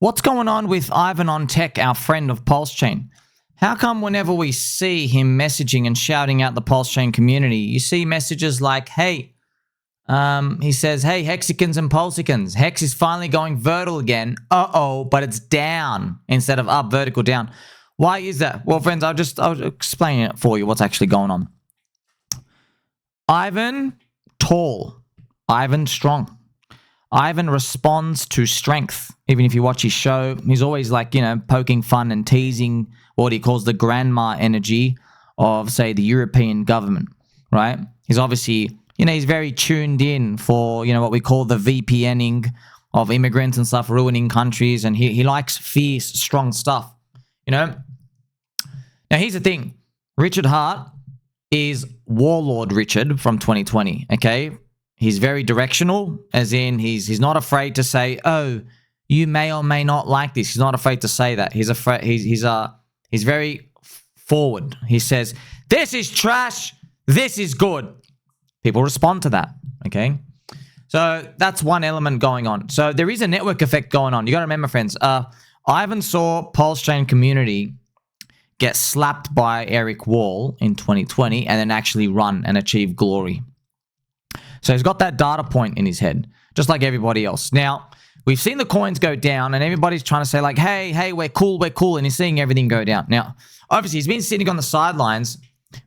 What's going on with Ivan on Tech, our friend of PulseChain? How come whenever we see him messaging and shouting out the PulseChain community, you see messages like, hey, he says, hey, Hexicans and Pulsicans, Hex is finally going vertical again. Uh-oh, but it's down instead of up, vertical down. Why is that? Well, friends, I'll explain it for you what's actually going on. Ivan, tall. Ivan, strong. Ivan responds to strength. Even if you watch his show, he's always like, poking fun and teasing what he calls the grandma energy of, say, the European government, right? He's obviously, he's very tuned in for, what we call the VPNing of immigrants and stuff, ruining countries. And he likes fierce, strong stuff, Now, here's the thing. Richard Hart is Warlord Richard from 2020, okay? He's very directional, as in he's not afraid to say, oh, you may or may not like this. He's not afraid to say that. He's very forward. He says, this is trash, this is good. People respond to that, okay? So that's one element going on. So there is a network effect going on. You got to remember, friends, Ivan saw PulseChain community get slapped by Eric Wall in 2020 and then actually run and achieve glory. So he's got that data point in his head, just like everybody else. Now, we've seen the coins go down and everybody's trying to say like, hey, we're cool. And he's seeing everything go down. Now, obviously, he's been sitting on the sidelines,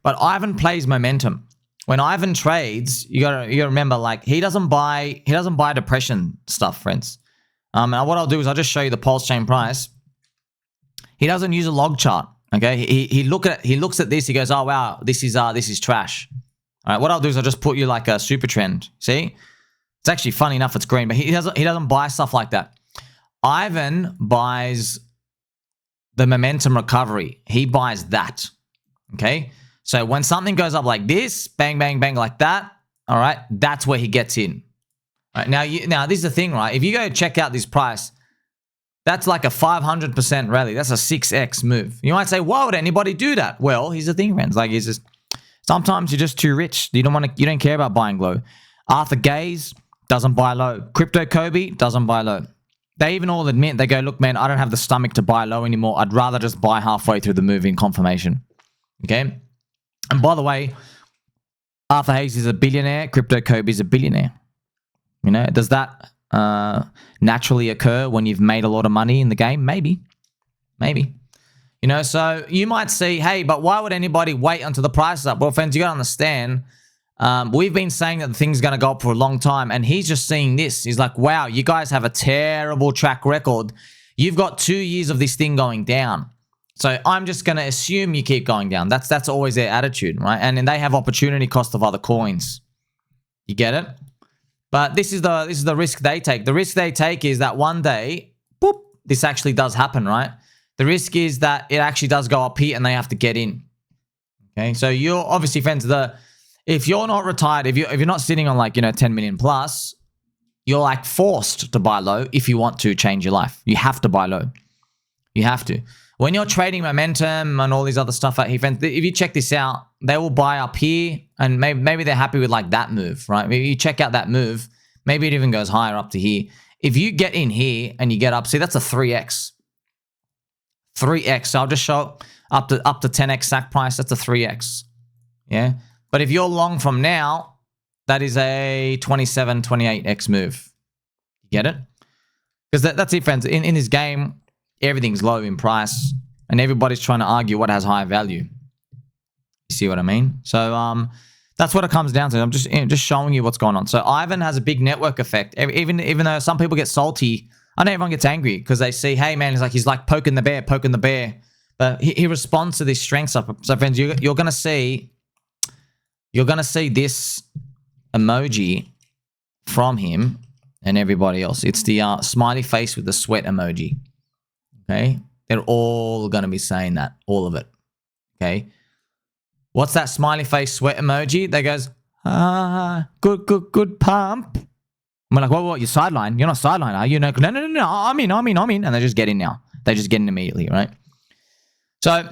but Ivan plays momentum. When Ivan trades, you gotta remember, like, he doesn't buy depression stuff, friends. And what I'll do is I'll just show you the PulseChain price. He doesn't use a log chart, okay? He looks at this, he goes, oh wow, this is trash. All right, what I'll do is I'll just put you like a super trend. See? It's actually funny enough it's green, but he doesn't buy stuff like that. Ivan buys the momentum recovery. He buys that. Okay? So when something goes up like this, bang, bang, bang, like that, all right, that's where he gets in. All right, now this is the thing, right? If you go check out this price, that's like a 500% rally. That's a 6x move. You might say, why would anybody do that? Well, here's the thing, friends. Like, it's just sometimes you're just too rich. You don't care about buying low. Arthur Gaze doesn't buy low. Crypto Cobie doesn't buy low. They even all admit, they go, look, man, I don't have the stomach to buy low anymore. I'd rather just buy halfway through the move in confirmation. Okay? And by the way, Arthur Hayes is a billionaire. Crypto Cobie is a billionaire. Does that naturally occur when you've made a lot of money in the game? Maybe. So you might see, hey, but why would anybody wait until the price is up? Well, friends, you got to understand, we've been saying that the thing's going to go up for a long time, and he's just seeing this. He's like, wow, you guys have a terrible track record. You've got 2 years of this thing going down. So I'm just going to assume you keep going down. That's always their attitude, right? And then they have opportunity cost of other coins. You get it? But this is the risk they take. The risk they take is that one day, boop, this actually does happen, right? The risk is that it actually does go up here and they have to get in. Okay, so you're obviously, friends, if you're not retired, if you're not sitting on like 10 million plus, you're like forced to buy low if you want to change your life. You have to buy low. You have to. When you're trading momentum and all these other stuff out here, friends, if you check this out, they will buy up here and maybe they're happy with like that move, right? Maybe you check out that move, maybe it even goes higher up to here. If you get in here and you get up, see, that's a 3x. 3x. So I'll just show up to 10x sack price. That's a 3x. Yeah. But if you're long from now, that is a 27, 28x move. You get it? Because that's it, friends. In this game, everything's low in price and everybody's trying to argue what has high value. You see what I mean? So that's what it comes down to. I'm just showing you what's going on. So Ivan has a big network effect. Even though some people get salty, I know everyone gets angry because they see, hey man, he's like poking the bear. But he responds to this strength stuff. So friends, you're gonna see this emoji from him and everybody else. It's the smiley face with the sweat emoji. Okay, they're all gonna be saying that, all of it. Okay, what's that smiley face sweat emoji? That goes, good pump. I'm like, what, you're sidelined? You're not sidelined, are you? No, I'm in. And they just get in now. They just get in immediately, right? So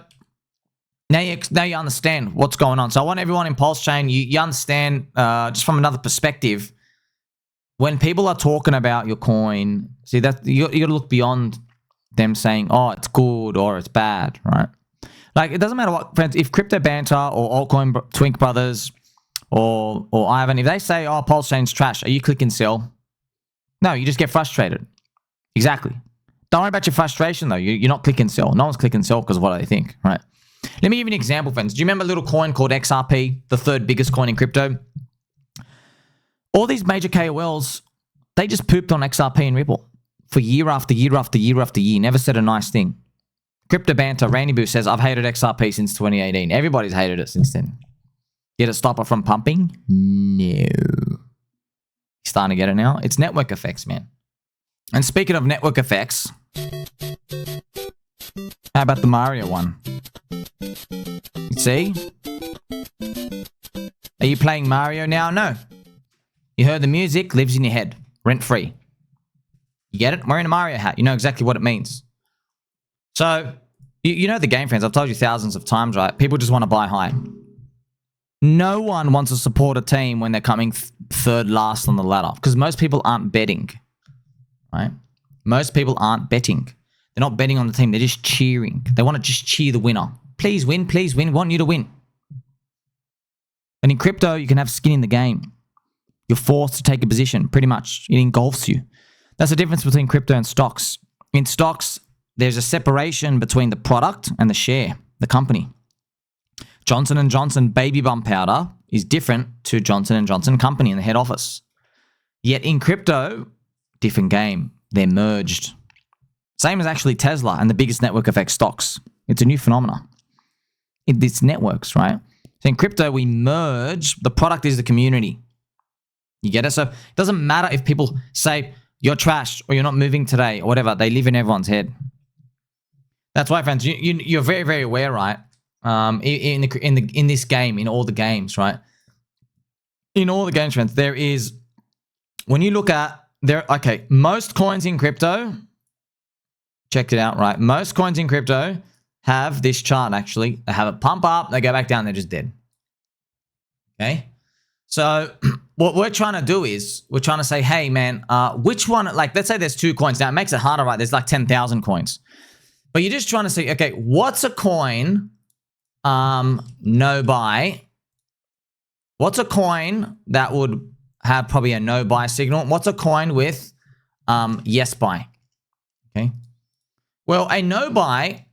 now you understand what's going on. So I want everyone in PulseChain, you understand just from another perspective, when people are talking about your coin, see that you got to look beyond them saying, oh, it's good or it's bad, right? Like, it doesn't matter what, friends, if Crypto Banter or Altcoin Twink Brothers or Ivan, if they say, oh, PulseChain's trash, are you clicking sell? No, you just get frustrated. Exactly. Don't worry about your frustration, though. You're not clicking sell. No one's clicking sell because of what they think, right? Let me give you an example, friends. Do you remember a little coin called XRP, the third biggest coin in crypto? All these major KOLs, they just pooped on XRP and Ripple for year after year after year after year. Never said a nice thing. Crypto Banter, Randy Boo says, I've hated XRP since 2018. Everybody's hated it since then. Did it stop it from pumping? No. Starting to get it now? It's network effects, man. And speaking of network effects, how about the Mario one? You see? Are you playing Mario now? No. You heard the music, lives in your head, rent free. You get it? Wearing a Mario hat. You know exactly what it means. So, you know the game, friends. I've told you thousands of times, right? People just want to buy high. No one wants to support a team when they're coming third last on the ladder because most people aren't betting, right? Most people aren't betting. They're not betting on the team. They're just cheering. They want to just cheer the winner. Please win, please win. We want you to win. And in crypto, you can have skin in the game. You're forced to take a position, pretty much. It engulfs you. That's the difference between crypto and stocks. In stocks, there's a separation between the product and the share, the company. Johnson & Johnson baby bump powder is different to Johnson & Johnson company in the head office. Yet in crypto, different game. They're merged. Same as actually Tesla and the biggest network effect stocks. It's a new phenomenon. It's networks, right? So in crypto, we merge. The product is the community. You get it? So it doesn't matter if people say you're trash or you're not moving today or whatever. They live in everyone's head. That's why, friends, you're very, very aware, right? In this game, in all the games, right? In all the games, friends, there is, when you look at most coins in crypto, check it out, right? Most coins in crypto have this chart, actually. They have it pump up, they go back down, they're just dead. Okay? So what we're trying to do is, we're trying to say, hey, man, which one, like, let's say there's 2 coins. Now, it makes it harder, right? There's like 10,000 coins. But you're just trying to say, okay, what's a coin, no buy? What's a coin that would have probably a no buy signal? What's a coin with yes buy? Okay. Well, a no buy,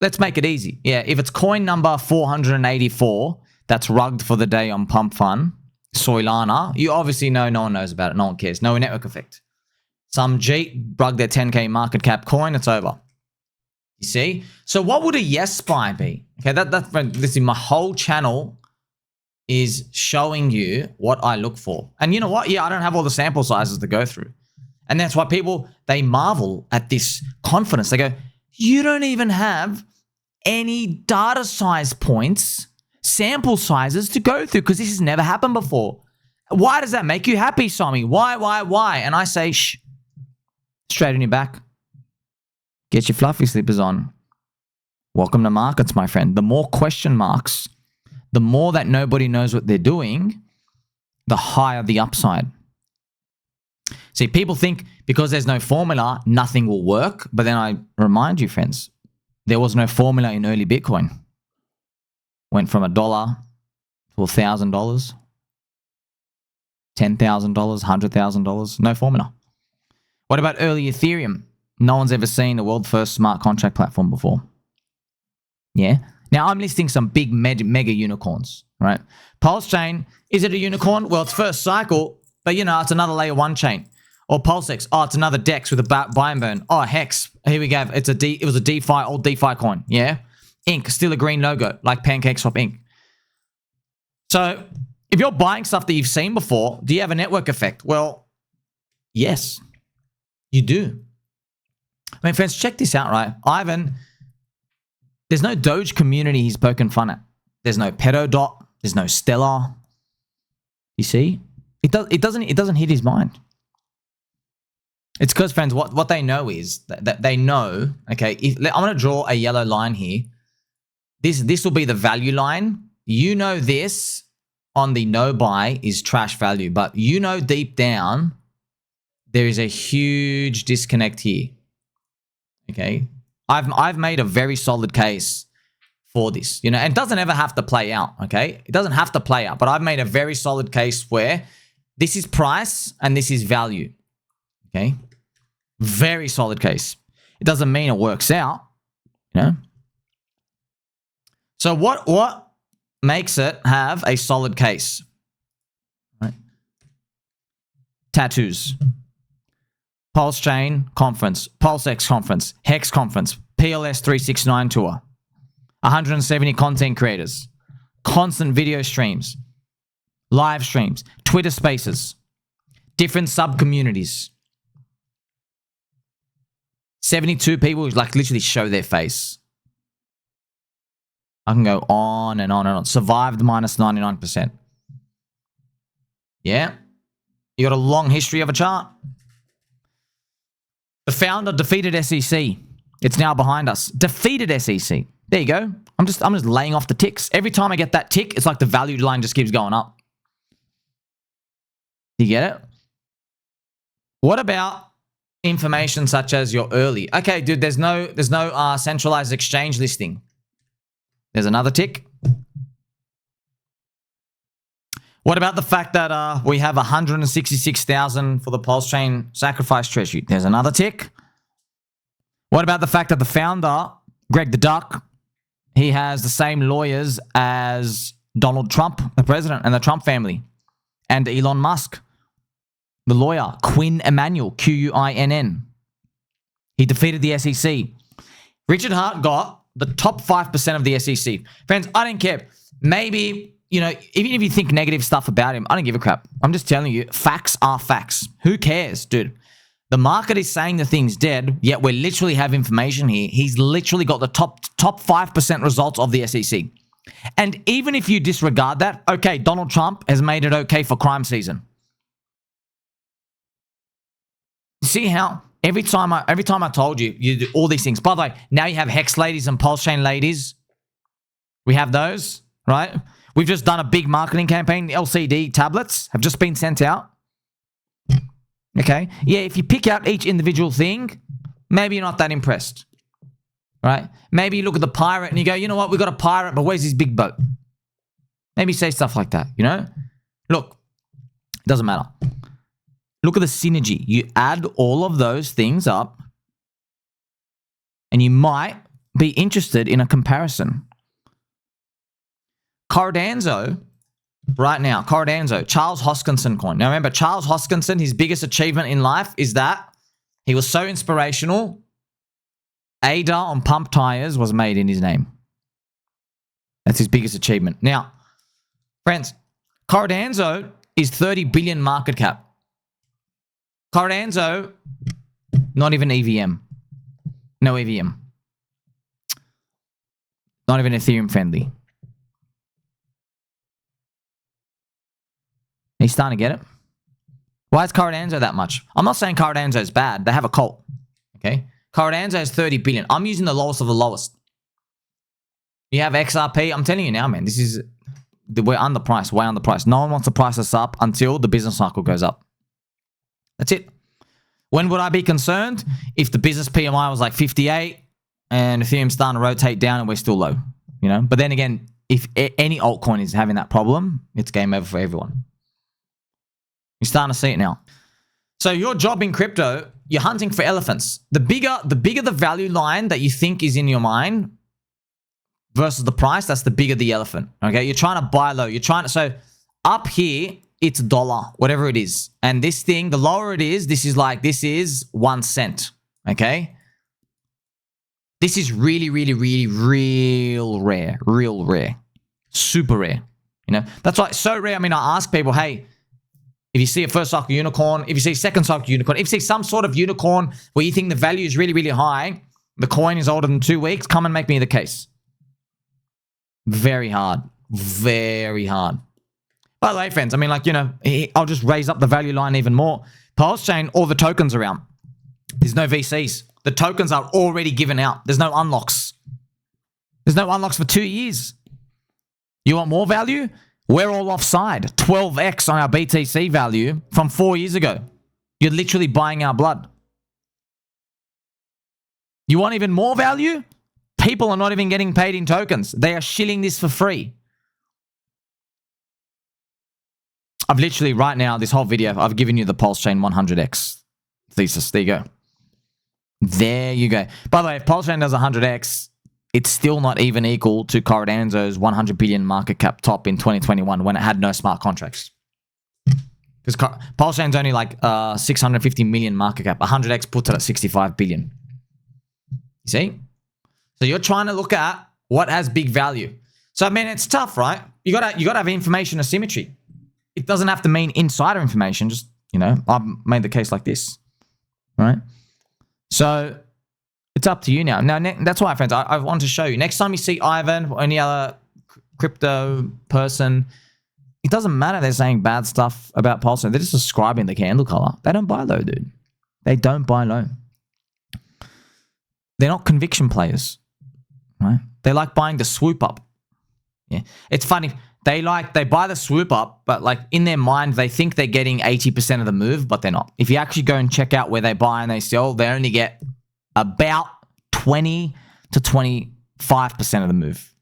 let's make it easy. Yeah, if it's coin number 484, that's rugged for the day on Pump Fun, Soilana, you obviously know no one knows about it. No one cares. No network effect. Some Jeep rugged their 10K market cap coin, it's over. You see? So what would a yes buy be? Okay, listen, my whole channel is showing you what I look for. And you know what? Yeah, I don't have all the sample sizes to go through. And that's why people, they marvel at this confidence. They go, you don't even have any data size points, sample sizes to go through because this has never happened before. Why does that make you happy, Sami? Why? And I say, shh, straight on your back. Get your fluffy slippers on. Welcome to markets, my friend. The more question marks, the more that nobody knows what they're doing, the higher the upside. See, people think because there's no formula, nothing will work. But then I remind you, friends, there was no formula in early Bitcoin. Went from $1 to $1,000, $10,000, $100,000. No formula. What about early Ethereum? No one's ever seen a world first smart contract platform before. Yeah. Now I'm listing some big mega unicorns, right? PulseChain, is it a unicorn? Well, it's first cycle, but you know, it's another layer 1 chain. Or PulseX, oh, it's another DEX with a buy and burn. Oh, Hex, here we go. It was a DeFi, old DeFi coin. Yeah. Inc, still a green logo, like PancakeSwap Inc. So if you're buying stuff that you've seen before, do you have a network effect? Well, yes, you do. I mean, friends, check this out, right? Ivan, there's no Doge community he's poking fun at. There's no Petodot. There's no Stellar. You see? It doesn't hit his mind. It's because, friends, what they know is that they know, okay, I'm going to draw a yellow line here. This will be the value line. You know this on the no buy is trash value, but you know deep down there is a huge disconnect here. Okay. I've made a very solid case for this, and it doesn't ever have to play out, okay? It doesn't have to play out, but I've made a very solid case where this is price and this is value, okay? Very solid case. It doesn't mean it works out, So what makes it have a solid case? Right? Tattoos. PulseChain conference, PulseX conference, Hex conference, PLS 369 tour, 170 content creators, constant video streams, live streams, Twitter spaces, different sub-communities, 72 people who literally show their face. I can go on and on and on. Survived minus 99%. Yeah. You got a long history of a chart. The founder defeated SEC. It's now behind us. Defeated SEC. There you go. I'm just laying off the ticks. Every time I get that tick, it's like the value line just keeps going up. You get it? What about information such as your early? Okay, dude, there's no centralized exchange listing. There's another tick. What about the fact that we have 166,000 for the PulseChain sacrifice treasury? There's another tick. What about the fact that the founder, Greg the Duck, he has the same lawyers as Donald Trump, the president, and the Trump family, and Elon Musk, the lawyer, Quinn Emanuel, Quinn. He defeated the SEC. Richard Hart got the top 5% of the SEC. Friends, I don't care. Maybe, even if you think negative stuff about him, I don't give a crap. I'm just telling you, facts are facts. Who cares, dude? The market is saying the thing's dead, yet we literally have information here. He's literally got the top 5% results of the SEC. And even if you disregard that, okay, Donald Trump has made it okay for crime season. See how every time I told you, you do all these things. By the way, now you have Hex ladies and PulseChain ladies. We have those, right? We've just done a big marketing campaign. The LCD tablets have just been sent out. Okay? Yeah, if you pick out each individual thing, maybe you're not that impressed. Right? Maybe you look at the pirate and you go, you know what? We've got a pirate, but where's his big boat? Maybe say stuff like that, Look, it doesn't matter. Look at the synergy. You add all of those things up and you might be interested in a comparison. Cardanzo, right now, Charles Hoskinson coin. Now remember, Charles Hoskinson, his biggest achievement in life is that he was so inspirational, ADA on pump tires was made in his name. That's his biggest achievement. Now, friends, Cardanzo is 30 billion market cap. Cardanzo, not even EVM. No EVM. Not even Ethereum friendly. He's starting to get it. Why is Cardanzo that much? I'm not saying Cardanzo is bad. They have a cult. Okay? Cardanzo is 30 billion. I'm using the lowest of the lowest. You have XRP. I'm telling you now, man. We're underpriced. Way underpriced. No one wants to price us up until the business cycle goes up. That's it. When would I be concerned? If the business PMI was like 58 and Ethereum's starting to rotate down and we're still low. But then again, if any altcoin is having that problem, it's game over for everyone. You're starting to see it now. So your job in crypto, you're hunting for elephants. The bigger the value line that you think is in your mind versus the price, that's the bigger the elephant. Okay, you're trying to buy low. So up here, it's $1, whatever it is. And this thing, the lower it is, this is 1 cent. Okay? This is really, really, really, real rare. Super rare. That's why it's so rare. I mean, I ask people, hey, if you see a first cycle unicorn, if you see a second cycle unicorn, if you see some sort of unicorn where you think the value is really, really high, the coin is older than 2 weeks, come and make me the case. Very hard. Very hard. By the way, friends, I mean, I'll just raise up the value line even more. PulseChain, all the tokens around. There's no VCs. The tokens are already given out. There's no unlocks. There's no unlocks for 2 years. You want more value? We're all offside. 12x on our BTC value from 4 years ago. You're literally buying our blood. You want even more value? People are not even getting paid in tokens. They are shilling this for free. I've literally, right now, this whole video, I've given you the PulseChain 100x thesis. There you go. There you go. By the way, if PulseChain does 100x, it's still not even equal to Cardanzo's 100 billion market cap top in 2021 when it had no smart contracts. Because PulseChain's only like 650 million market cap. 100x puts it at 65 billion. You see? So you're trying to look at what has big value. So, I mean, it's tough, right? You gotta have information asymmetry. It doesn't have to mean insider information. Just, you know, I've made the case like this, right? So it's up to you now. Now, that's why, friends, I want to show you. Next time you see Ivan or any other crypto person, it doesn't matter they're saying bad stuff about PulseChain. They're just describing the candle color. They don't buy low, dude. They don't buy low. They're not conviction players, right? They like buying the swoop up. Yeah, it's funny. They buy the swoop up, but like in their mind, they think they're getting 80% of the move, but they're not. If you actually go and check out where they buy and they sell, they only get about 20 to 25% of the move.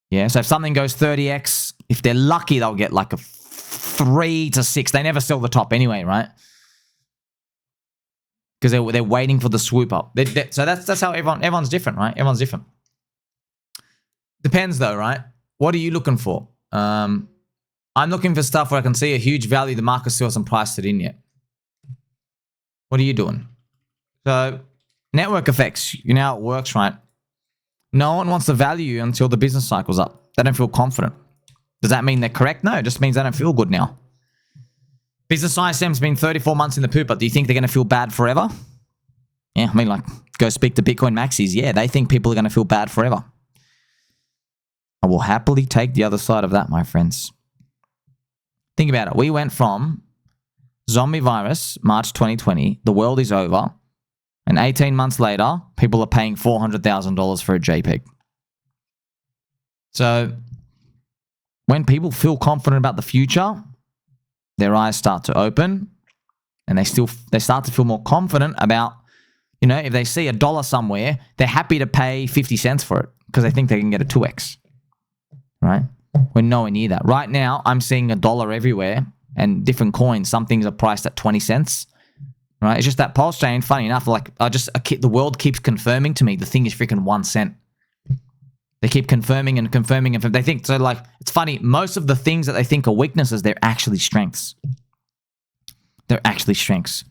Yeah, so if something goes 30x, if they're lucky, they'll get like a 3 to 6. They never sell the top anyway, right? Because they're waiting for the swoop up. So that's how everyone's different, right? Everyone's different. Depends though, right? What are you looking for? I'm looking for stuff where I can see a huge value the market still hasn't priced it in yet. What are you doing? So network effects, you know how it works, right? No one wants to value you until the business cycle's up. They don't feel confident. Does that mean they're correct? No, it just means they don't feel good now. Business ISM's been 34 months in the poop, but do you think they're going to feel bad forever? Yeah, I mean, like, go speak to Bitcoin maxis. Yeah, they think people are going to feel bad forever. I will happily take the other side of that, my friends. Think about it. We went from zombie virus, March 2020, the world is over, and 18 months later, people are paying $400,000 for a JPEG. So when people feel confident about the future, their eyes start to open, and they start to feel more confident about, you know, if they see $1 somewhere, they're happy to pay 50 cents for it because they think they can get a 2x. Right? We're nowhere near that. Right now, I'm seeing $1 everywhere and different coins. Some things are priced at 20 cents. Right? It's just that PulseChain, funny enough, like the world keeps confirming to me the thing is freaking 1 cent. They keep confirming and confirming. And they think, so like, it's funny. Most of the things that they think are weaknesses, they're actually strengths. They're actually strengths.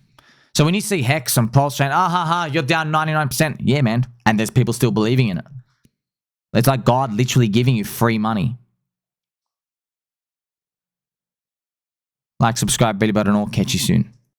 So when you see Hex and PulseChain, you're down 99%. Yeah, man. And there's people still believing in it. It's like God literally giving you free money. Like, subscribe, belly button, or catch you soon.